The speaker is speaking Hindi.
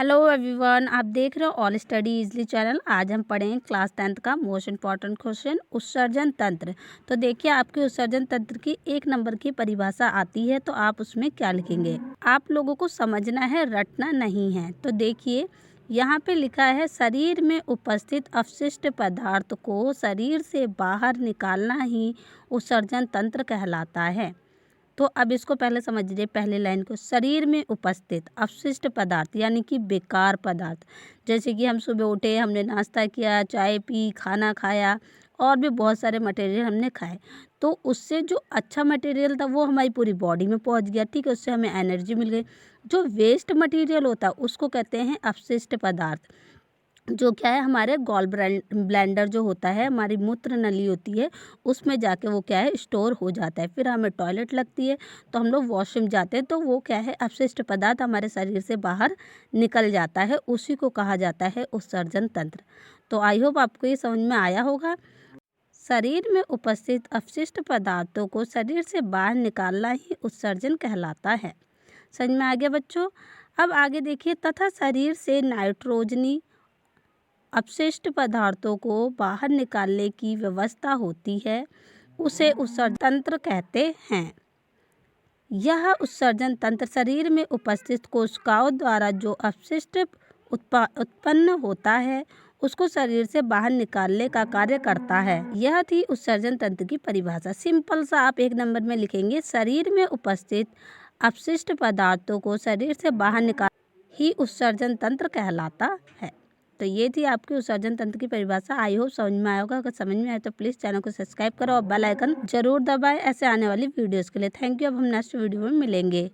हेलो एवरीवन, आप देख रहे हो ऑल स्टडी इजली चैनल। आज हम पढ़ेंगे क्लास 10th का मोस्ट इम्पॉर्टेंट क्वेश्चन उत्सर्जन तंत्र। तो देखिए, आपके उत्सर्जन तंत्र की 1 नंबर की परिभाषा आती है, तो आप उसमें क्या लिखेंगे। आप लोगों को समझना है, रटना नहीं है। तो देखिए, यहाँ पे लिखा है शरीर में उपस्थित अपशिष्ट पदार्थ को शरीर से बाहर निकालना ही उत्सर्जन तंत्र कहलाता है। तो अब इसको पहले समझिए, पहले लाइन को। शरीर में उपस्थित अपशिष्ट पदार्थ यानी कि बेकार पदार्थ, जैसे कि हम सुबह उठे, हमने नाश्ता किया, चाय पी, खाना खाया और भी बहुत सारे मटेरियल हमने खाए, तो उससे जो अच्छा मटेरियल था वो हमारी पूरी बॉडी में पहुंच गया, ठीक है, उससे हमें एनर्जी मिल गई। जो वेस्ट मटेरियल होता है उसको कहते हैं अपशिष्ट पदार्थ, जो क्या है, हमारे गॉल ब्लैंडर जो होता है, हमारी मूत्र नली होती है, उसमें जाके वो क्या है, स्टोर हो जाता है। फिर हमें टॉयलेट लगती है तो हम लोग वॉशरूम जाते हैं, तो वो क्या है, अपशिष्ट पदार्थ हमारे शरीर से बाहर निकल जाता है, उसी को कहा जाता है उत्सर्जन तंत्र। तो आई होप आपको ये समझ में आया होगा। शरीर में उपस्थित अपशिष्ट पदार्थों को शरीर से बाहर निकालना ही उत्सर्जन कहलाता है। समझ में आ गया बच्चों। अब आगे देखिए, तथा शरीर से नाइट्रोजनी अपशिष्ट पदार्थों को बाहर निकालने की व्यवस्था होती है, उसे उत्सर्जन तंत्र कहते हैं। यह उत्सर्जन तंत्र शरीर में उपस्थित कोशिकाओं द्वारा जो अपशिष्ट उत्पन्न होता है, उसको शरीर से बाहर निकालने का कार्य करता है। यह थी उत्सर्जन तंत्र की परिभाषा। सिंपल सा आप 1 नंबर में लिखेंगे, शरीर में उपस्थित अपशिष्ट पदार्थों को शरीर से बाहर निकाल ही उत्सर्जन तंत्र कहलाता है। तो ये थी आपकी उत्सर्जन तंत्र की परिभाषा। आई होप समझ में आया होगा। अगर समझ में आए तो प्लीज़ चैनल को सब्सक्राइब करो और बेल आइकन जरूर दबाएं ऐसे आने वाली वीडियोस के लिए। Thank you. अब हम नेक्स्ट वीडियो में मिलेंगे।